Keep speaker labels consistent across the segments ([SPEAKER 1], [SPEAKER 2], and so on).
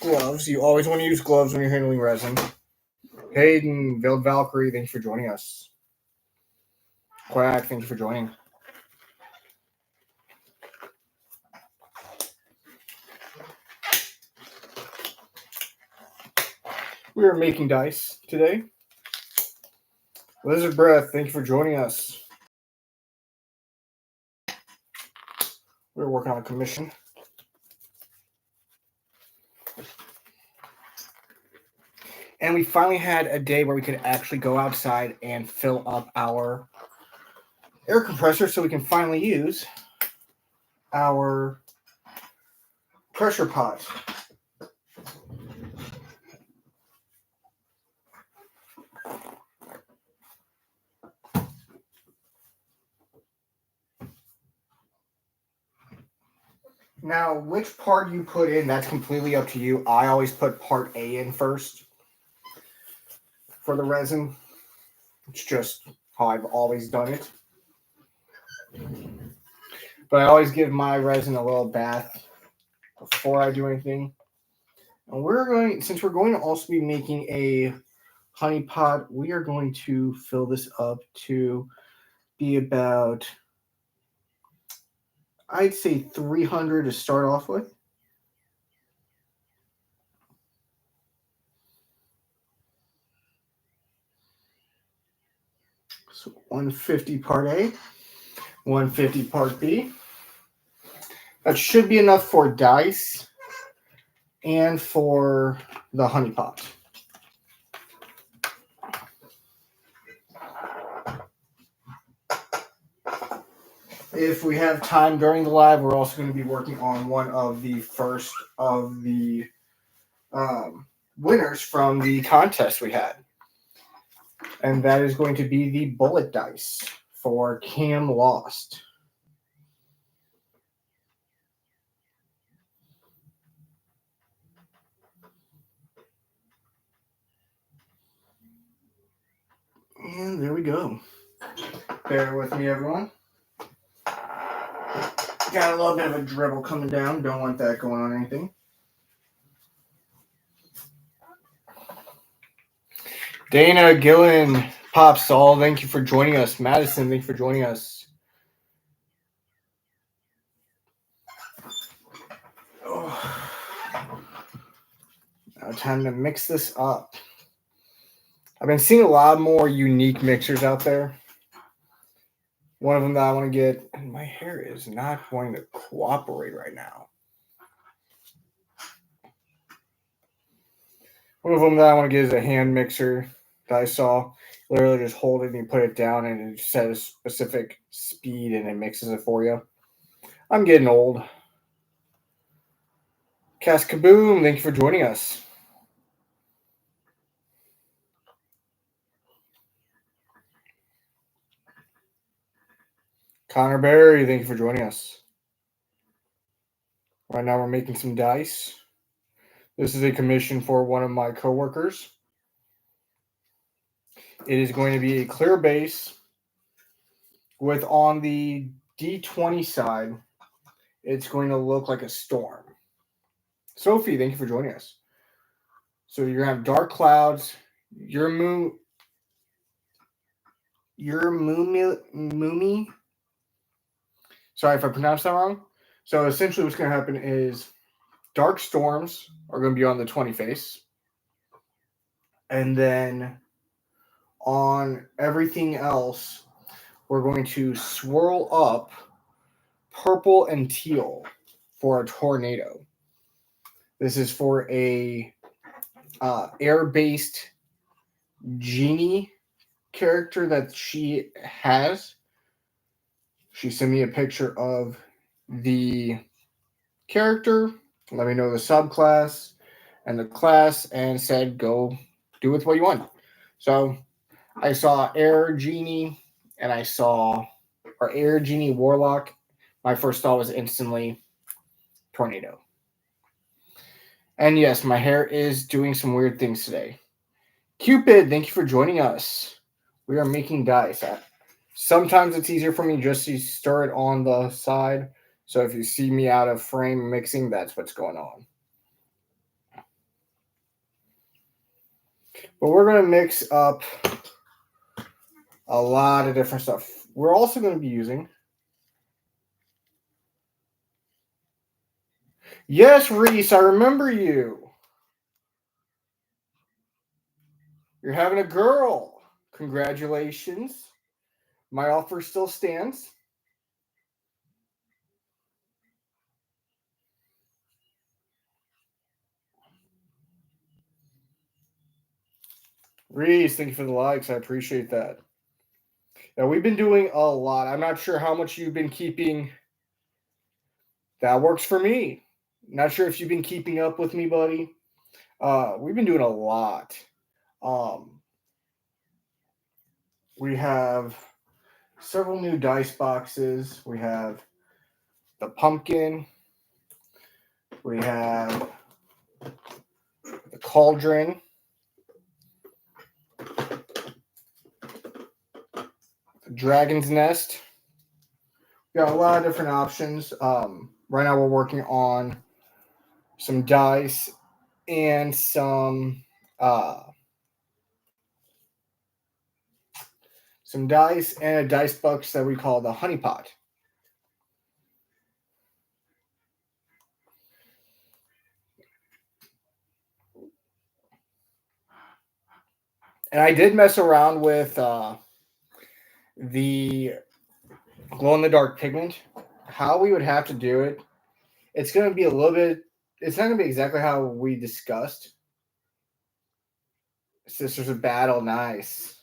[SPEAKER 1] gloves. You always want to use gloves when you're handling resin. Hayden, Veiled Valkyrie, thank you for joining us. Quack, thank you for joining. We are making dice today. Lizard Breath, thank you for joining us. We're working on a commission. And we finally had a day where we could actually go outside and fill up our air compressor so we can finally use our pressure pot. Now, which part you put in, that's completely up to you. I always put part A in first for the resin. It's just how I've always done it. But I always give my resin a little bath before I do anything. And since we're going to also be making a honey pot, we are going to fill this up to be about, I'd say 300 to start off with. So 150 part A, 150 part B. That should be enough for dice and for the honey pot. If we have time during the live, we're also going to be working on one of the first of the winners from the contest we had. And that is going to be the bullet dice for Cam Lost. And there we go. Bear with me, everyone. Got a little bit of a dribble coming down. Don't want that going on anything. Dana, Gillen, Pop Saul, thank you for joining us. Madison, thank you for joining us. Oh. Now time to mix this up. I've been seeing a lot more unique mixers out there. One of them that I want to get, and my hair is not going to cooperate right now. One of them that I want to get is a hand mixer that I saw. Literally just hold it and you put it down and it set a specific speed and it mixes it for you. I'm getting old. Kaboom, thank you for joining us. Connor Berry, thank you for joining us. Right now we're making some dice. This is a commission for one of my coworkers. It is going to be a clear base with, on the D20 side, it's going to look like a storm. Sophie, thank you for joining us. So you're going to have dark clouds. Your Moomy. Sorry if I pronounced that wrong. So essentially what's going to happen is dark storms are going to be on the 20 face. And then on everything else, we're going to swirl up purple and teal for a tornado. This is for a air-based genie character that she has. She sent me a picture of the character, let me know the subclass and the class, and said go do with what you want. So I saw Air Genie and I saw Air Genie Warlock. My first thought was instantly tornado. And yes, my hair is doing some weird things today. Cupid, thank you for joining us. We are making dice. Sometimes it's easier for me just to stir it on the side. So if you see me out of frame mixing, that's what's going on. But we're going to mix up a lot of different stuff. We're also going to be using... Yes, Reese, I remember you. You're having a girl. Congratulations. My offer still stands. Reese, thank you for the likes. I appreciate that. Now, we've been doing a lot. I'm not sure how much you've been keeping. That works for me. Not sure if you've been keeping up with me, buddy. We've been doing a lot. We have several new dice boxes. We have the pumpkin. We have the cauldron. The dragon's nest. We got a lot of different options. Right now we're working on some dice and some dice and a dice box that we call the honey pot. And I did mess around with the glow-in-the-dark pigment. How we would have to do it, it's going to be a little bit... It's not going to be exactly how we discussed. Sisters of Battle, nice.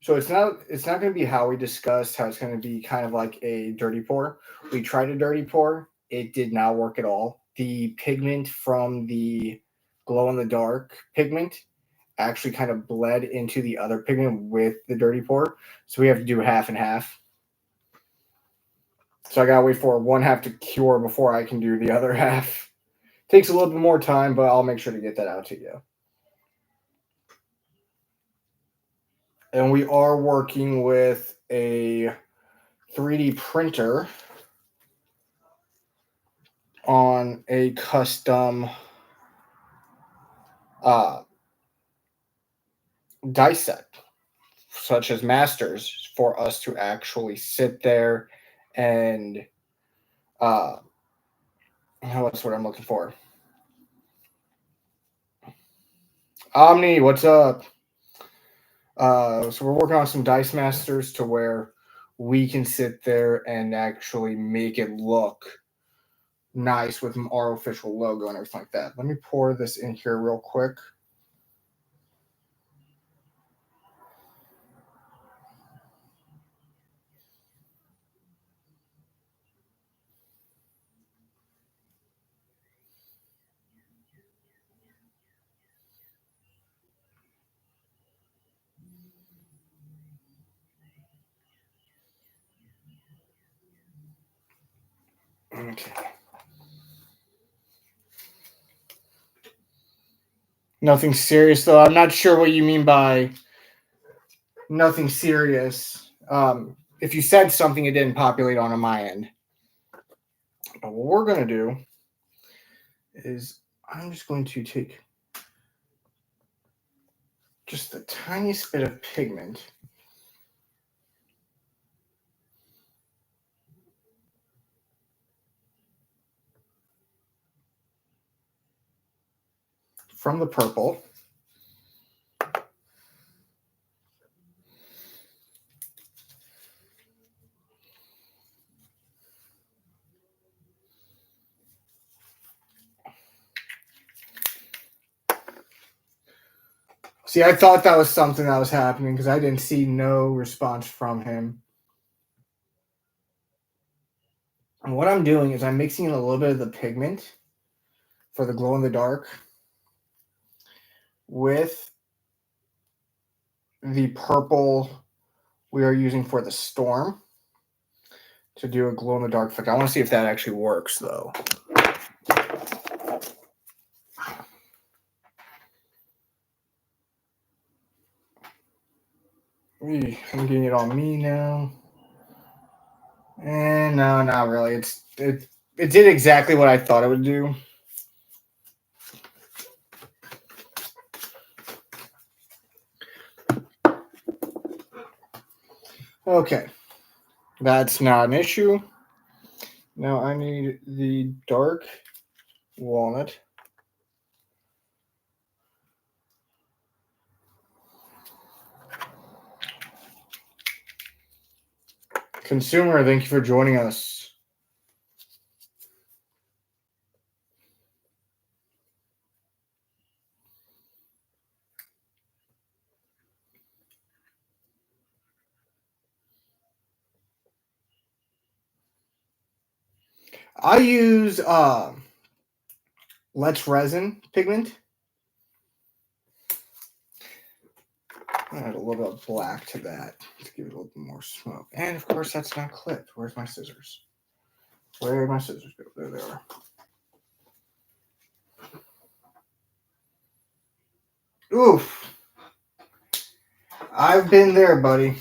[SPEAKER 1] So it's not going to be how we discussed, how it's going to be kind of like a dirty pour. We tried a dirty pour. It did not work at all. The pigment from the glow-in-the-dark pigment actually kind of bled into the other pigment with the dirty pour. So we have to do half and half. So I gotta wait for one half to cure before I can do the other half. Takes a little bit more time, but I'll make sure to get that out to you. And we are working with a 3D printer on a custom dice set, such as Masters, for us to actually sit there and what's what I'm looking for? Omni, what's up? So we're working on some Dice Masters to where we can sit there and actually make it look nice with our official logo and everything like that. Let me pour this in here real quick. Okay. Nothing serious, though. I'm not sure what you mean by nothing serious. If you said something, it didn't populate on my end. But what we're going to do is I'm just going to take just the tiniest bit of pigment. From the purple. See, I thought that was something that was happening because I didn't see no response from him. And what I'm doing is I'm mixing in a little bit of the pigment for the glow in the dark with the purple we are using for the storm to do a glow in the dark effect. I want to see if that actually works, though. I'm getting it on me now. And no, not really. It did exactly what I thought it would do. Okay, that's not an issue. Now I need the dark walnut. Consumer, thank you for joining us. I use Let's Resin pigment. Add a little bit of black to that to give it a little bit more smoke. And of course, that's not clipped. Where's my scissors? Where did my scissors go? There they are. Oof. I've been there, buddy.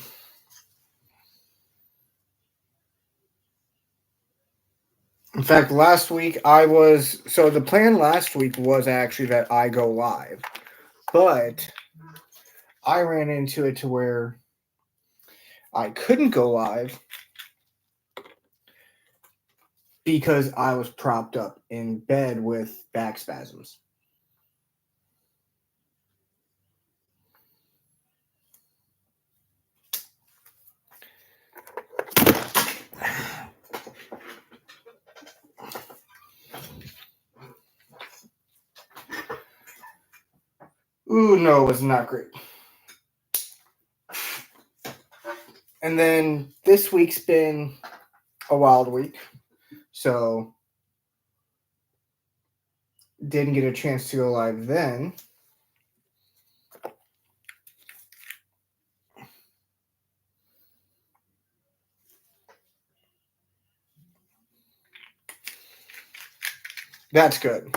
[SPEAKER 1] In fact, last week the plan last week was actually that I go live, but I ran into it to where I couldn't go live because I was propped up in bed with back spasms. Ooh, no, it was not great. And then this week's been a wild week, so didn't get a chance to go live then. That's good.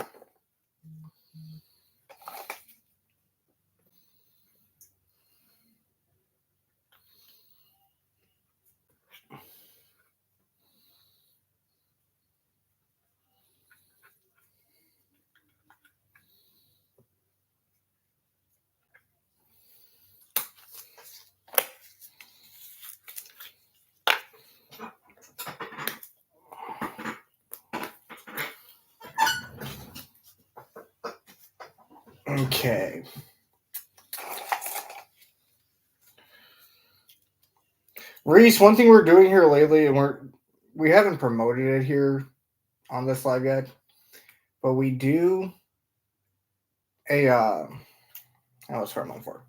[SPEAKER 1] Okay. Reese, one thing we're doing here lately, and we haven't promoted it here on this live yet, but we do a what's what I'm on for?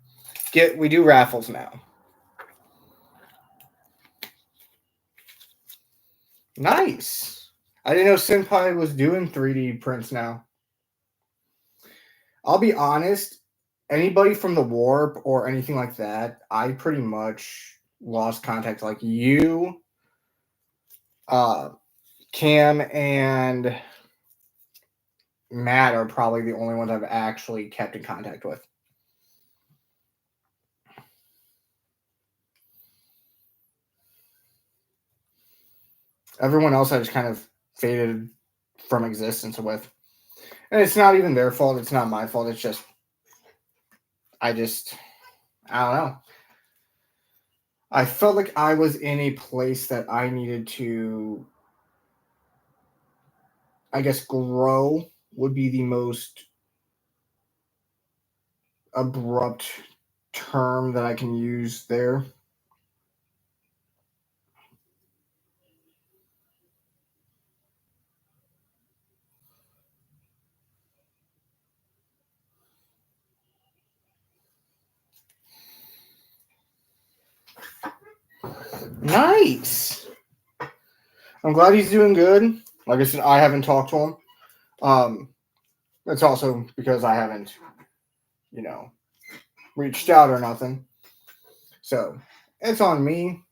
[SPEAKER 1] We do raffles now. Nice. I didn't know Senpai was doing 3D prints now. I'll be honest, anybody from the Warp or anything like that, I pretty much lost contact. Like you, Cam, and Matt are probably the only ones I've actually kept in contact with. Everyone else I just kind of faded from existence with. And it's not even their fault. It's not my fault. It's just, I don't know. I felt like I was in a place that I needed to, I guess, grow would be the most abrupt term that I can use there. Nice. I'm glad he's doing good. Like I said, I haven't talked to him. It's also because I haven't, reached out or nothing. So it's on me.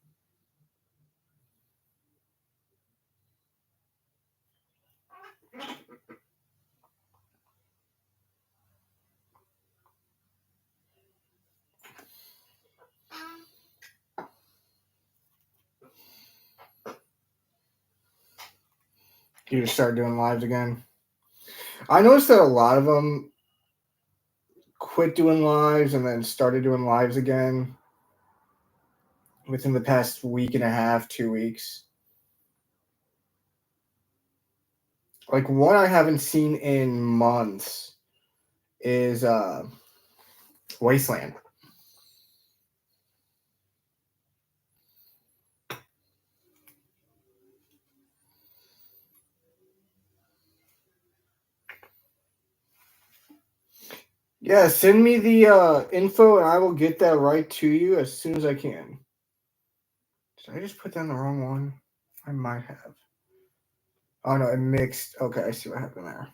[SPEAKER 1] You just start doing lives again. I noticed that a lot of them quit doing lives and then started doing lives again within the past week and a half, 2 weeks. Like one I haven't seen in months is Wasteland. Yeah, send me the info and I will get that right to you as soon as I can. Did I just put down the wrong one? I might have. Oh no, it mixed. Okay, I see what happened there.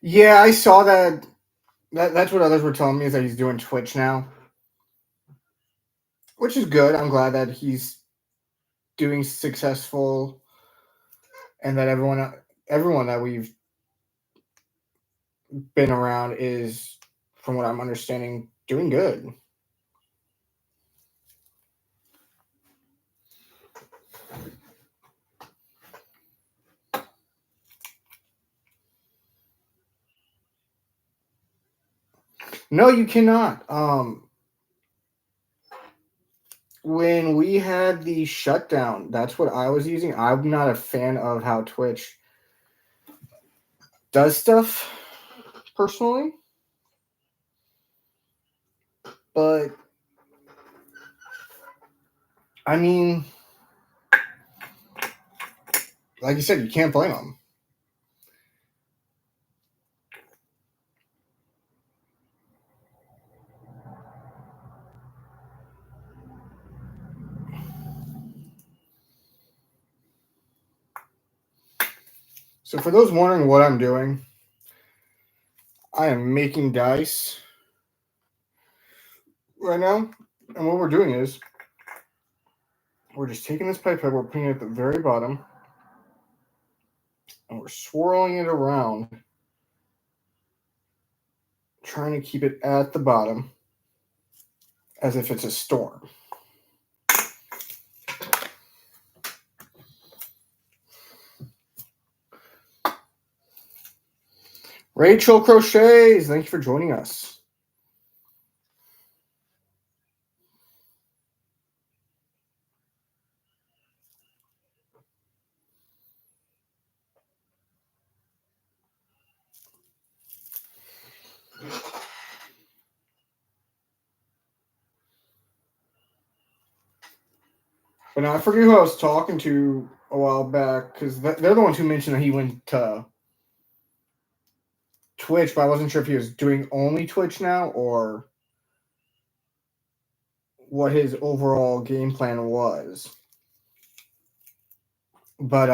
[SPEAKER 1] Yeah, I saw that. That's what others were telling me is that he's doing Twitch now, which is good. I'm glad that he's doing successful, and that everyone that we've been around is, from what I'm understanding, doing good. No, you cannot. When we had the shutdown, that's what I was using. I'm not a fan of how Twitch does stuff personally, but I mean, like you said, you can't blame them. So, for those wondering what I'm doing, I am making dice right now. And what we're doing is we're just taking this pipette, we're putting it at the very bottom, and we're swirling it around, trying to keep it at the bottom as if it's a storm. Rachel Crochets, thank you for joining us. But now I forget who I was talking to a while back because they're the ones who mentioned that he went to Twitch, but I wasn't sure if he was doing only Twitch now or what his overall game plan was. But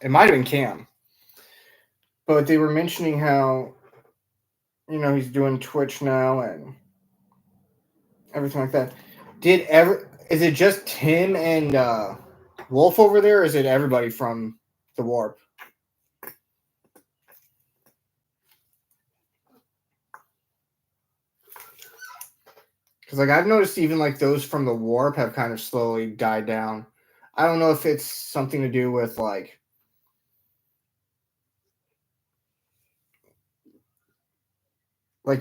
[SPEAKER 1] it might have been Cam. But they were mentioning how, he's doing Twitch now and everything like that. Is it just him and Wolf over there, or is it everybody from the Warp? Because I've noticed even those from the Warp have kind of slowly died down. I don't know if it's something to do with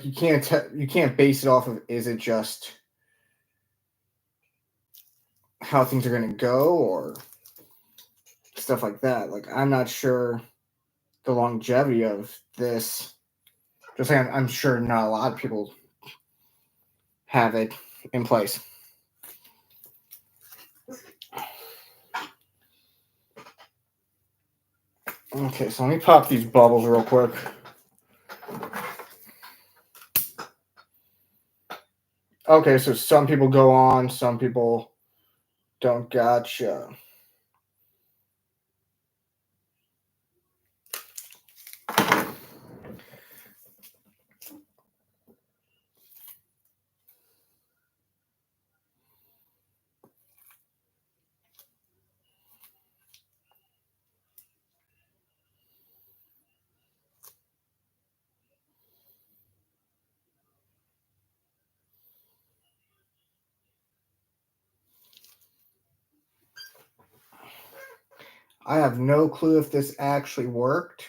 [SPEAKER 1] you can't base it off of, is it just how things are going to go or stuff like that. I'm not sure the longevity of this. Just saying, I'm sure not a lot of people have it in place. Okay, so let me pop these bubbles real quick. Okay, so some people go on, some people don't. Gotcha. I have no clue if this actually worked.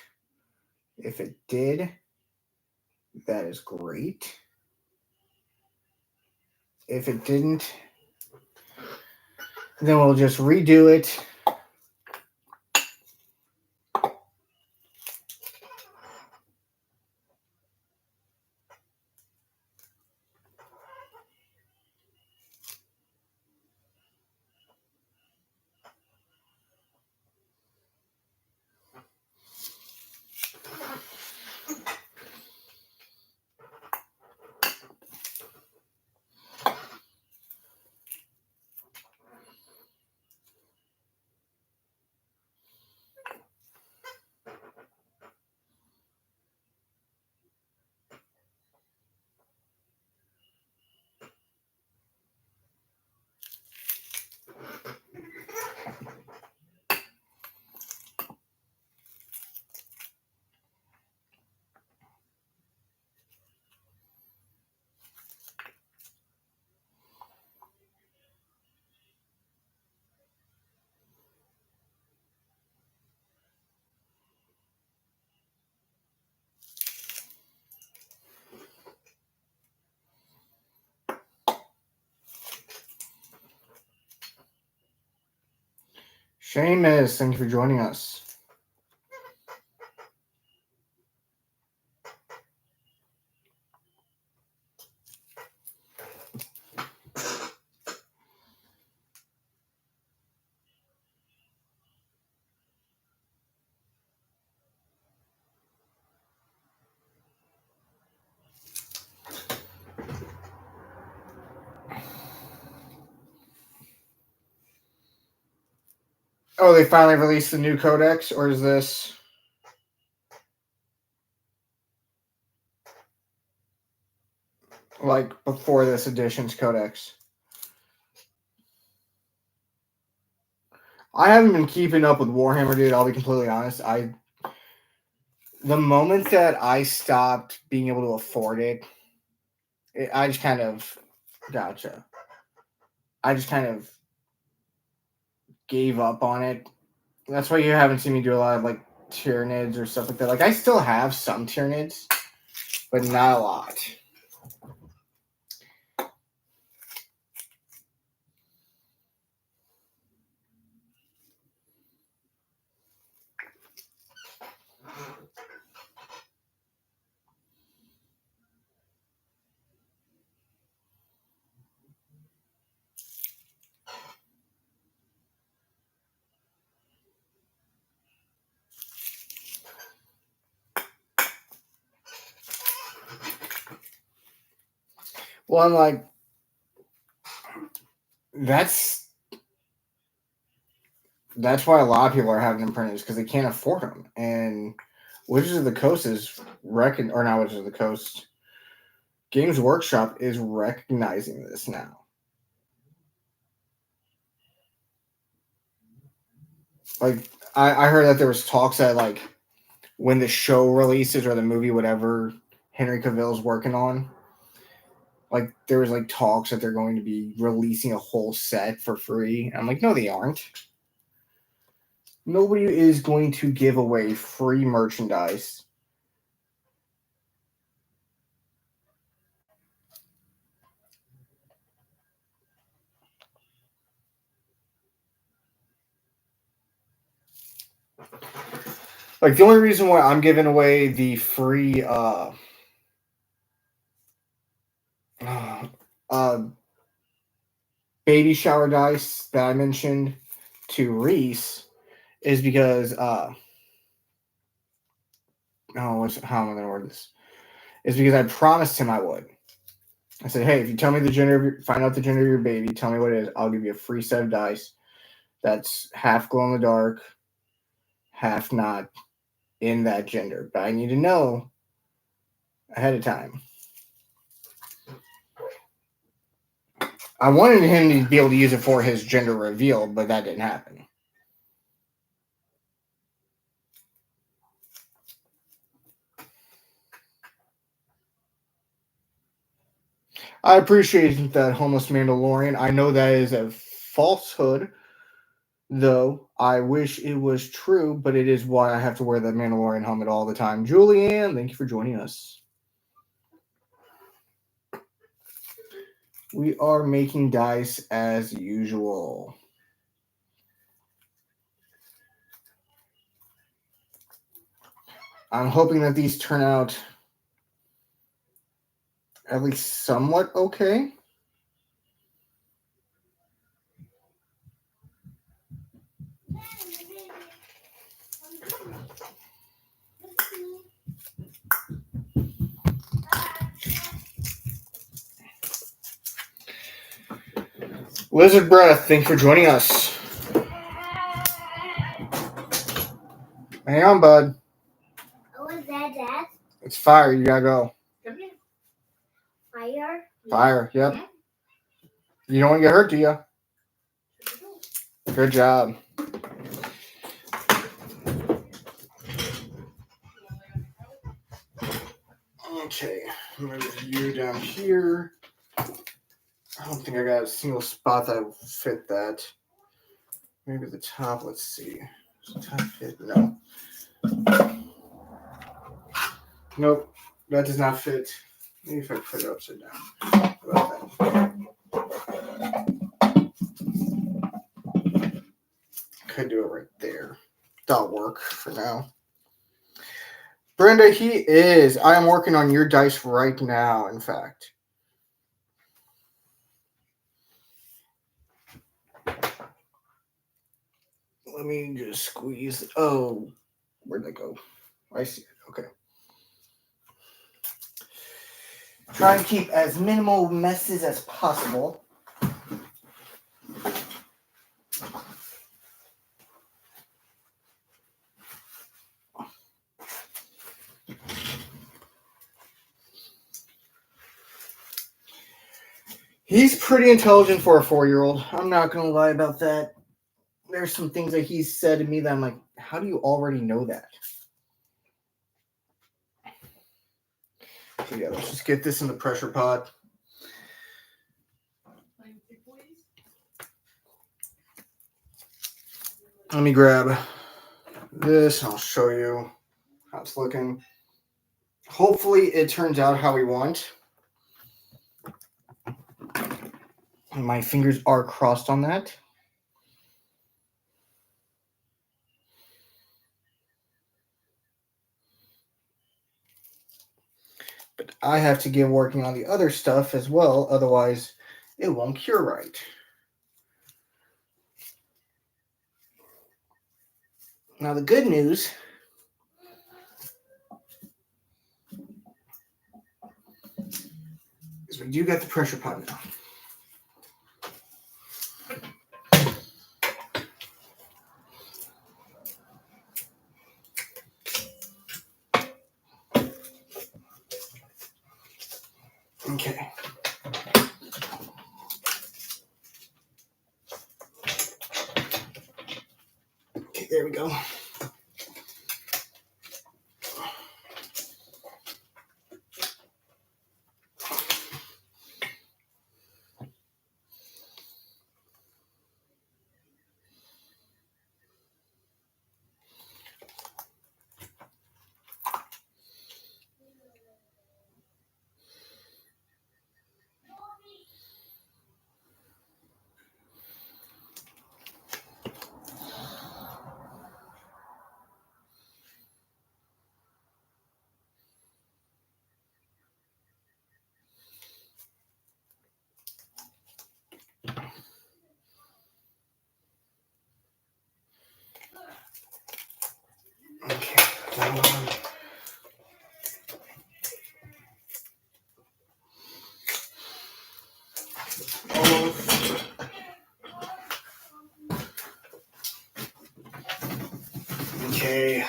[SPEAKER 1] If it did, that is great. If it didn't, then we'll just redo it. Seamus, thank you for joining us. Oh, they finally released the new codex, or is this like before this edition's codex? I haven't been keeping up with Warhammer, dude. I'll be completely honest. The moment that I stopped being able to afford it, I just kind of gotcha. I just kind of gave up on it. That's why you haven't seen me do a lot of like Tyranids or stuff like that. Like I still have some Tyranids, but not a lot. Well, I'm like, that's why a lot of people are having them printed because they can't afford them. And Wizards of the Coast is or not Wizards of the Coast. Games Workshop is recognizing this now. Like I heard that there was talks that like when the show releases or the movie, whatever Henry Cavill's working on, like there was like talks that they're going to be releasing a whole set for free. I'm like, no, they aren't. Nobody is going to give away free merchandise. Like the only reason why I'm giving away the free baby shower dice that I mentioned to Reese is because how am I gonna word this? Is because I promised him I would. I said, hey, if you tell me find out the gender of your baby, tell me what it is, I'll give you a free set of dice that's half glow in the dark, half not in that gender. But I need to know ahead of time. I wanted him to be able to use it for his gender reveal, but that didn't happen. I appreciate that, Homeless Mandalorian. I know that is a falsehood though I wish it was true, but it is why I have to wear that Mandalorian helmet all the time. Julianne, thank you for joining us. We are making dice as usual. I'm hoping that these turn out at least somewhat okay. Lizard Breath, thanks for joining us. Hang on, bud.
[SPEAKER 2] What was that, Dad?
[SPEAKER 1] It's fire. You gotta go.
[SPEAKER 2] Come here. Fire?
[SPEAKER 1] Fire, yep. You don't want to get hurt, do you? Good job. Okay, move you down here. I don't think I got a single spot that will fit that. Maybe the top, let's see. Does the top fit? No. Nope, that does not fit. Maybe if I put it upside down. How about that? Could do it right there. That'll work for now. Brenda, he is. I am working on your dice right now, in fact. Let me just squeeze. Oh, where'd that go? I see it. Okay. Try and keep as minimal messes as possible. He's pretty intelligent for a 4-year-old. I'm not going to lie about that. There's some things that he's said to me that I'm like, how do you already know that? So yeah, let's just get this in the pressure pot. Let me grab this and I'll show you how it's looking. Hopefully it turns out how we want. My fingers are crossed on that. But I have to get working on the other stuff as well, otherwise it won't cure right. Now the good news is we do get the pressure pot now. Okay. Okay, there we go. Okay, hold on. Almost. Okay.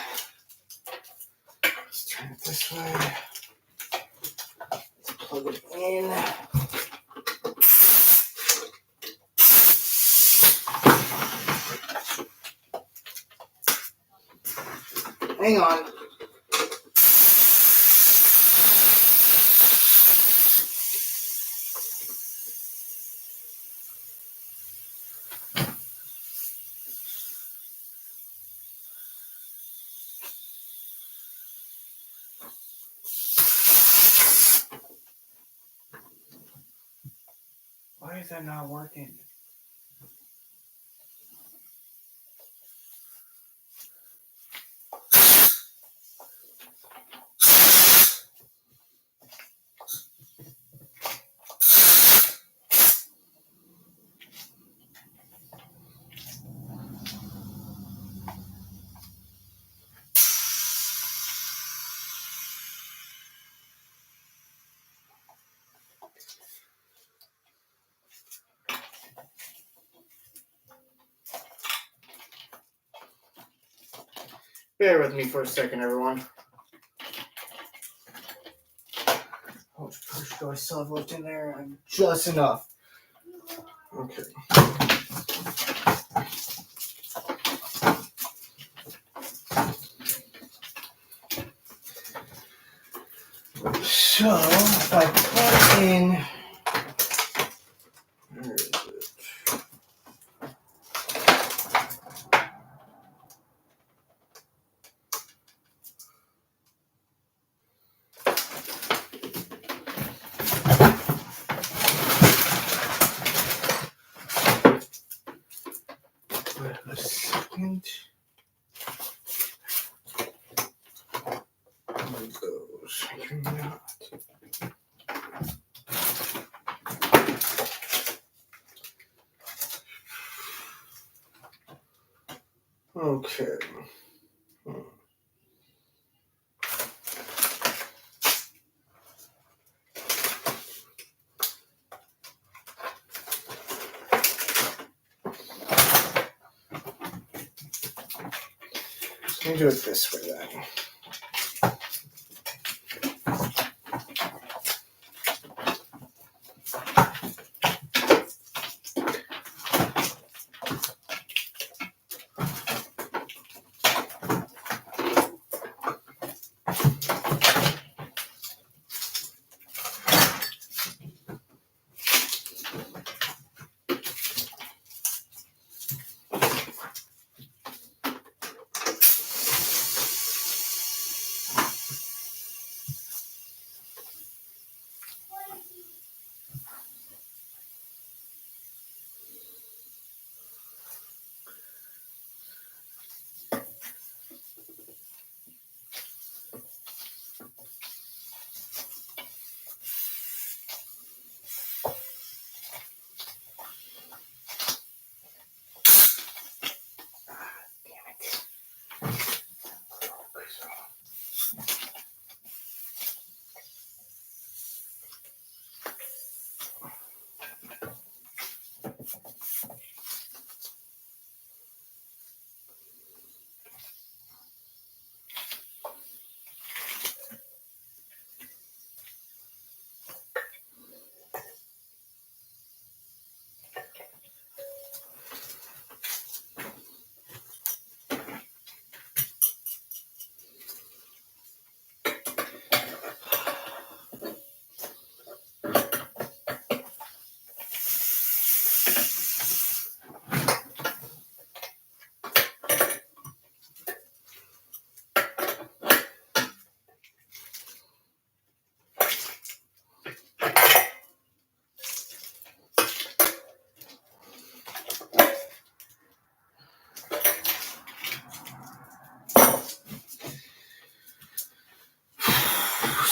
[SPEAKER 1] Let's turn it this way. Let's plug it in. Hang on. Why is that not working? Bear with me for a second, everyone. How much push do I still have left in there? Just enough. Okay. So, if I plug in... Where is it? Wait a second. One of those. I cannot. Okay. Let me do it this way then.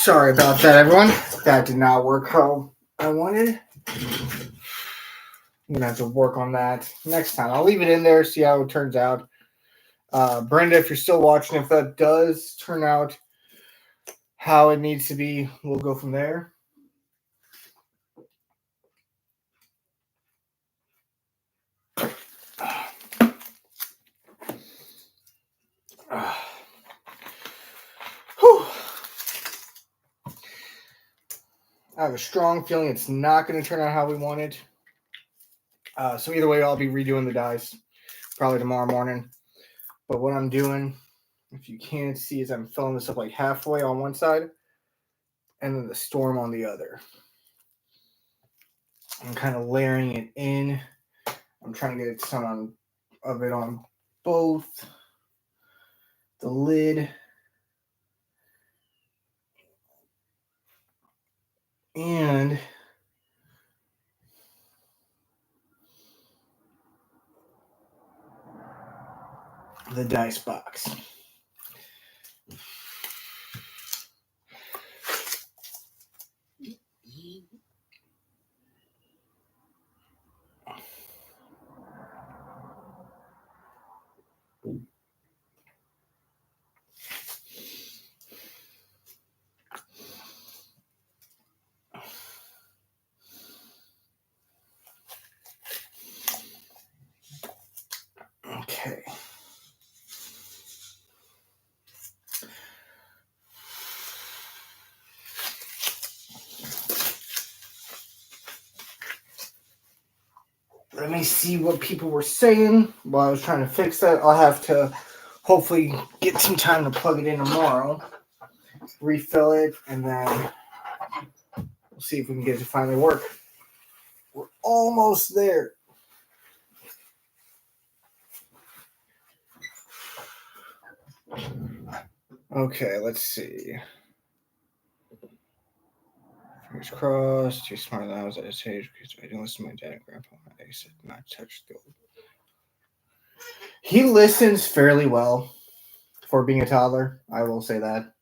[SPEAKER 1] Sorry about that, everyone. That did not work how I wanted. I'm gonna have to work on that next time. I'll leave it in there, see how it turns out. Brenda, if you're still watching, if that does turn out how it needs to be, we'll go from there. Whew. I have a strong feeling it's not going to turn out how we wanted. So either way, I'll be redoing the dice probably tomorrow morning. But what I'm doing, if you can't see, is I'm filling this up like halfway on one side and then the storm on the other. I'm kind of layering it in. I'm trying to get some of it on both the lid and the dice box. Okay. Let me see what people were saying while I was trying to fix that. I'll have to hopefully get some time to plug it in tomorrow, refill it, and then we'll see if we can get it to finally work. We're almost there. Okay, let's see. Fingers crossed. Too smart than I was at his age because I didn't listen to my dad and grandpa. I said not touch the old. He listens fairly well for being a toddler. I will say that.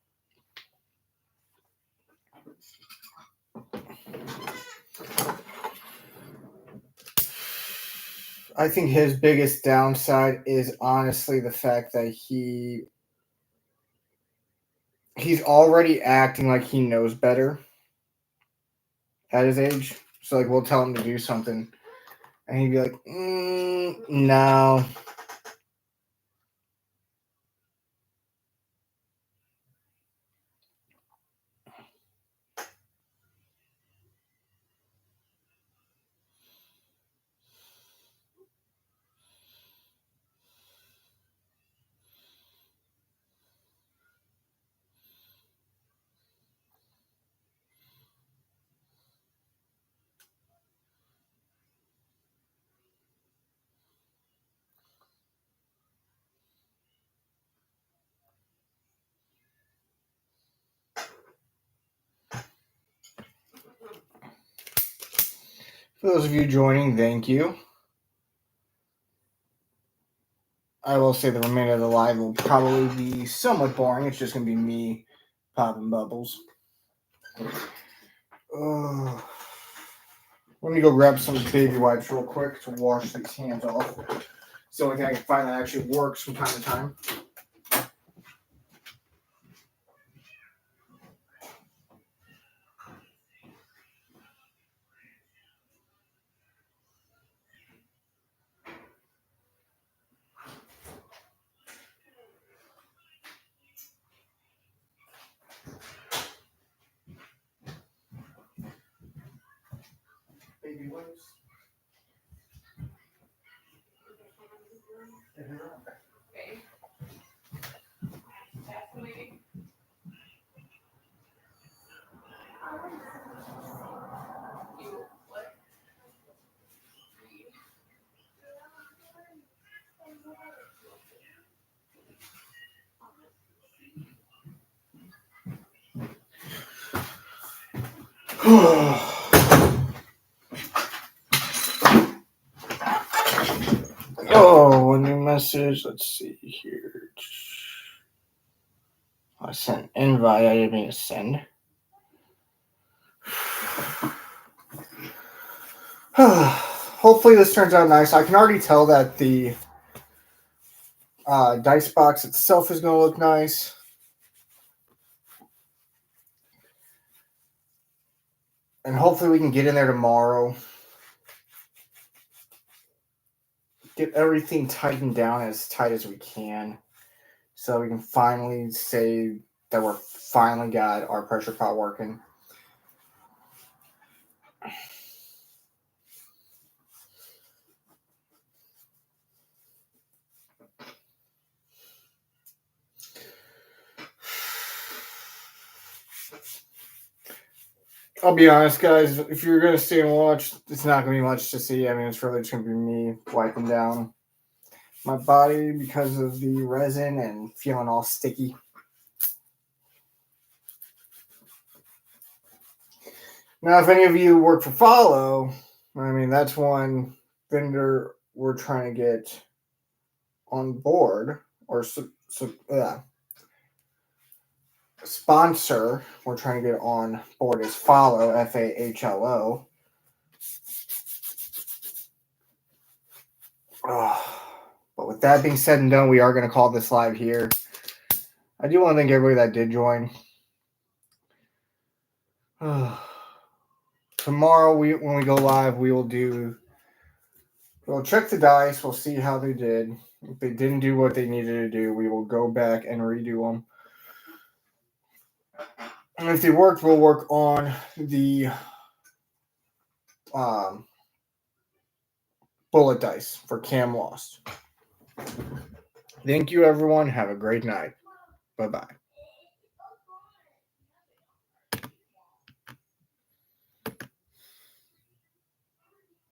[SPEAKER 1] I think his biggest downside is honestly the fact that he's already acting like he knows better at his age. So like we'll tell him to do something and he'd be like, no. For those of you joining, thank you. I will say the remainder of the live will probably be somewhat boring. It's just going to be me popping bubbles. Let me go grab some baby wipes real quick to wash these hands off. It's the only thing I can find that actually works from time to time. Baby wipes.
[SPEAKER 3] Okay. Definitely. You what?
[SPEAKER 1] Oh, a new message. Let's see here. I sent an invite. I didn't mean to send. Hopefully this turns out nice. I can already tell that the dice box itself is going to look nice. And hopefully we can get in there tomorrow. Get everything tightened down as tight as we can. So we can finally say that we're finally got our pressure pot working. I'll be honest, guys. If you're going to stay and watch, it's not going to be much to see. I mean, it's really just going to be me wiping down my body because of the resin and feeling all sticky. Now, if any of you work for Follow, I mean, that's one vendor we're trying to get on board. or sponsor we're trying to get on board is Follow, FAHLO. But with that being said and done, we are going to call this live here. I do want to thank everybody that did join. Tomorrow, when we go live, we'll check the dice. We'll see how they did. If they didn't do what they needed to do, we will go back and redo them. And if they worked, we'll work on the bullet dice for Cam Lost. Thank you, everyone. Have a great night. Bye-bye.